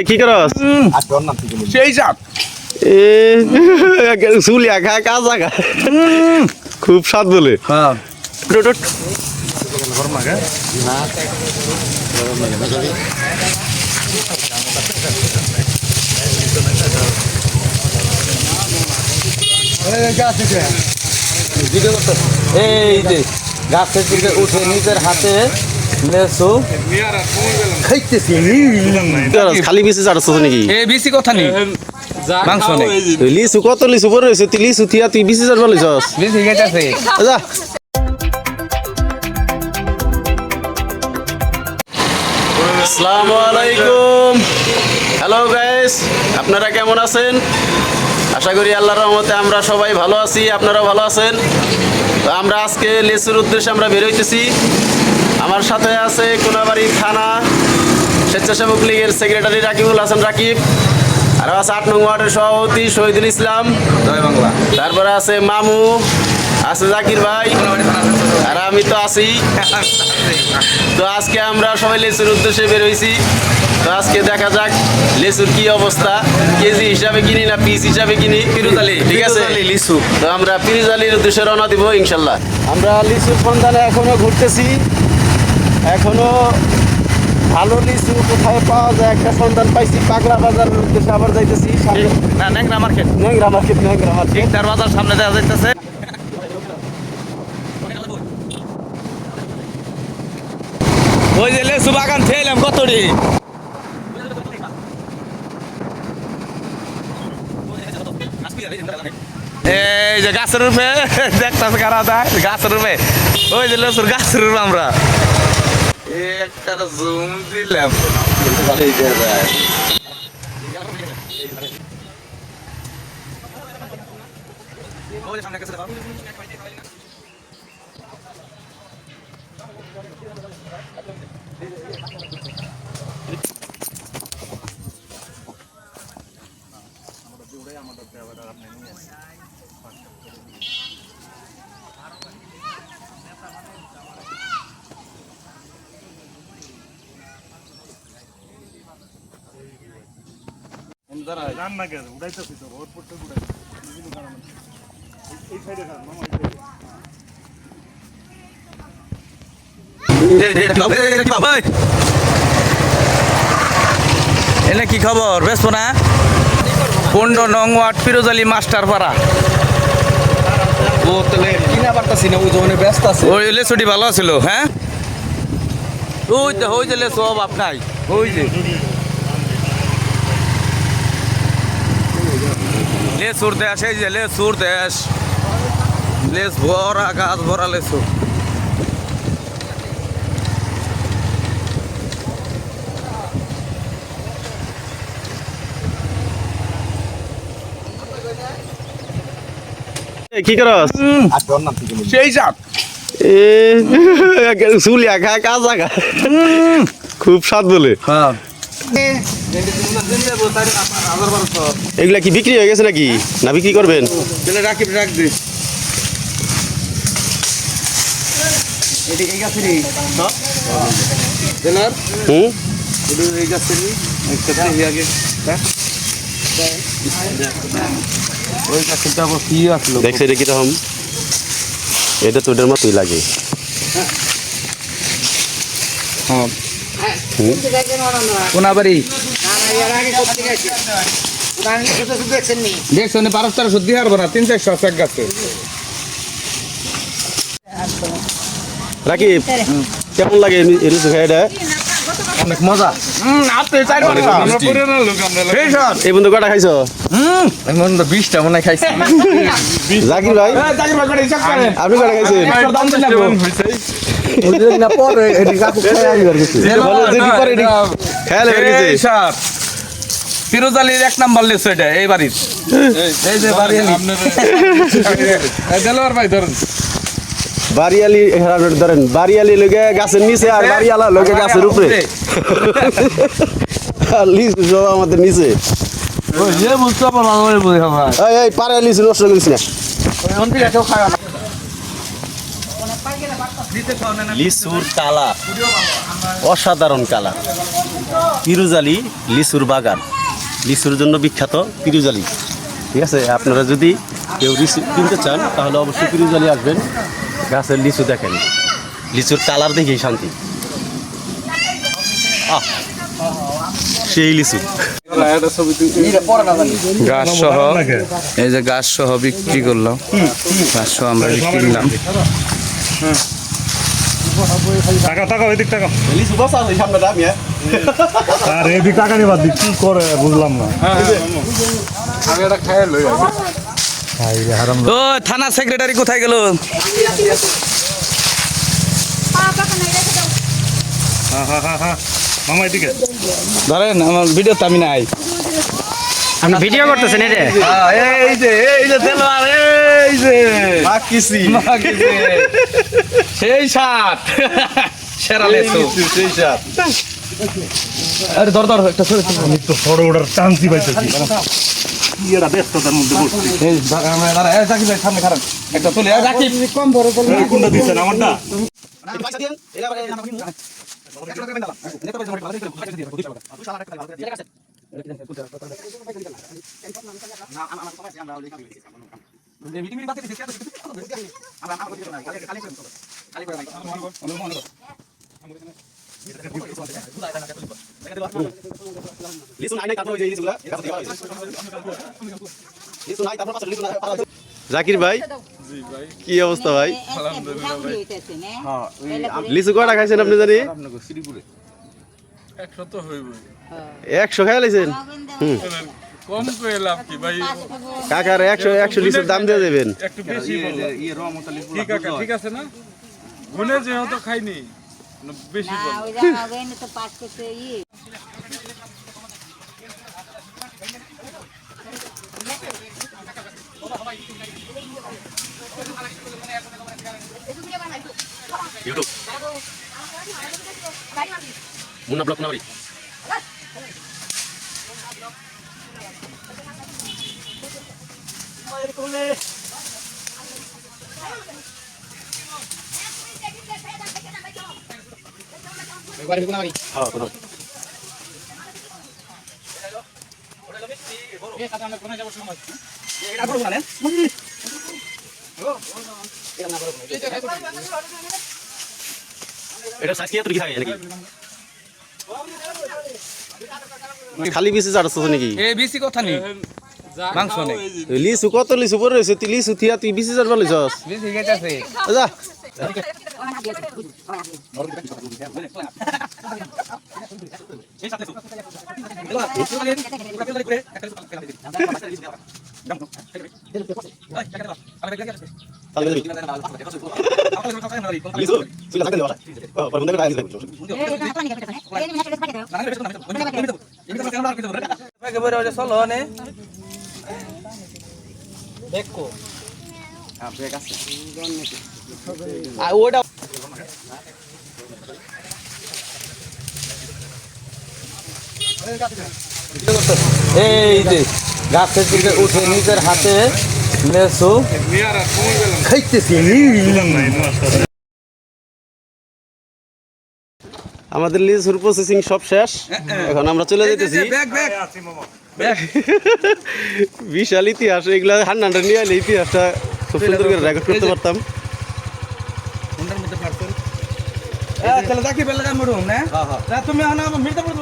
কি করস সেই সাপ চুলিয়া খায় কাজা খায় খুব স্বাদ বলে হ্যাঁ এই যে গাছের দিকে উঠে নিজের হাতে লেসু খাইতেছি খালি বিচি চাড়ছ নাকি এই বেশি কথা নেই মাংস নেই লিচু কত লিচু পরে রয়েছে তুই লিচু থিয়া তুই বিচি চাড়বা লইছস বেশি খাইতেছে যা আসসালামু আলাইকুম হ্যালো গাইস আপনারা কেমন আছেন আশা করি আল্লাহর রহমতে আমরা সবাই ভালো আছি আপনারাও ভালো আছেন তো আমরা আজকে লিচুর উদ্দেশ্যে আমরা বের হইতেছি আমার সাথে আছে কোনাবাড়ি থানা স্বেচ্ছাসেবক লীগের সেক্রেটারি রাকিবুল হাসান রাকিব আর আছে ৮ নং ওয়ার্ডের সভাপতি শহীদুল ইসলাম জয় বাংলা তারপরে আছে মামু আছে জাকির ভাই আর আমি তো আছি তো আজকে আমরা সবাই লিচুর উদ্দেশ্যে বের হয়েছি তো আজকে দেখা যাক লিচুর কি অবস্থা কেজি হিসাবে কিনি না পিস হিসাবে কিনি পিরুজালি ঠিক আছে লিচু তো আমরা পিরুজালির উদ্দেশ্যে রওনা দিব ইনশাল্লাহ আমরা লিচুর সন্ধানে এখনো ঘুরতেছি এখনো ভালো লিচু কোথায় পাওয়া যায় একটা সন্ধান পাইছি পাগলা বাজারের উদ্দেশ্যে আবার যাইতেছি না ন্যাংরা মার্কেট ন্যাংরা মার্কেট তার বাজার সামনে দেওয়া যাইতেছে ওই যে লেসু বাগান খেলাম কতটি এই যে গাছের রূপে দেখতেছে কারা যায় গাছের রূপে ওই যে লেসুর গাছের রূপে আমরা একটা জুম দিলাম এনে কি খবর ব্যস্ত না 15 নং ওয়ার্ড পিরোজালি মাস্টার পাড়া ও তাহলে কিনা পারতাছি না ওই জন্য ব্যস্ত আছে ওই লেসুটি ভালো ছিল হ্যাঁ ওই যে লেসু অভাব নাই ওই যে লেসুর দেশ এই যে লেসুর দেশ লেস ভরা গাছ ভরা লেসু কি করস সেই সাপ চুলিয়া খায় কাজা খায় খুব স্বাদ বলে হ্যাঁ এগুলা কি বিক্রি হয়ে গেছে নাকি না বিক্রি করবেন রাখিব রাখ দে হুম দেখছে এটা কিরকম এটা তোদের মতোই লাগে কোনাবাড়ি দেখছো 12-13 শুদ্ধি হারবো না 300-400 এক গাছে রাকিব কেমন লাগে লিচু খাই এটা অনেক মজা এই বন্ধু কটা খাইছো 20টা মনে হয় খাইছি জাকির ভাই আপনি কটা খাইছেন পিরোজালির 1 নাম্বার লেসু এটা এই বাড়ির এই যে বাড়িয়ালি ধরেন বাড়িয়ালি লোকে গাছের নিচে আর বাড়িয়ালা লোকে গাছের উপরে আর লিচু সব আমাদের নিচে এই পারে লিচু নষ্ট করিস না লিচুর কালার অসাধারণ কালার। পিরুজালি লিচুর বাগান, লিচুর জন্য বিখ্যাত পিরুজালি। ঠিক আছে, আপনারা যদি কেউ লিচু কিনতে চান তাহলে অবশ্যই পিরুজালি আসবেন। গাছের লিচু দেখেন, লিচুর কালার দেখেই শান্তি। সেই লিচু গাছ সহ, এই যে গাছ সহ বিক্রি করলাম, গাছ সহ আমরা কিনলাম। টাকা টাকা ওইদিক টাকা লিচু বসা আছে সামনে দামি। আর এদিক টাকা নিবার দিক কি করে বুঝলাম না। ও থানা সেক্রেটারি কোথায় গেল? মামা এদিকে ধরেন আমার ভিডিওতে আমি নাই। আপনি ভিডিও করতেছেন এই যে? এই যে দেলোয়ার, এই যে মাকিসি সেই সাত সেরা লেসু। সেই সাত। আরে ধর ধর একটা সরে আমি তো ফটো ওঠার চান্সই পাইতেছি কি এটা ব্যস্ততার মধ্যে বসছি। এই আমরা দাঁড়া, এই জাকিব ভাই সামনে খারাপ একটা তুলে, এই জাকিব কোনটা দিচ্ছেন আমারটা? জাকির ভাই, কি অবস্থা ভাই? লিচু কয়টা খাইছেন আপনি জানি? 100 খাই লাইছেন? কম করে লাভ কি ভাই, কাকার 100 লিচুর দাম দিয়ে দেবেন। একটু বেশি বলো। কি কাকা ঠিক আছে না, গুনে যেহেতু খাইনি বেশি বলো। মুন্না ব্লক নাওরি। এটা সাইজ কি এত কি থাকে নাকি? খালি বিসি চাড়ছ নাকি? এই বিসি কথা নেই, মাংস নেই। লিচু কত লিচু পড়ে রয়েছে, তুই লিচু থিয়া তুই বিসি চাড়বা লইছস? বিসি গেছে যা লিচু তুই লাগা দিবা ও পর মনে রাখি চলো নে দেখো ওটা এই যে গাছের দিকে উঠে নিজের হাতে লেসু খাইতেছি। আমাদের লিচুর প্রসেসিং সব শেষ, এখন আমরা চলে যেতেছি। বিশাল ইতিহাস, এগুলা হান্ডান্ডা নিয়ে এলে ইতিহাসটা খুব সুন্দর করে রেকর্ড করতে পারতাম। তুমি মির্জাপুর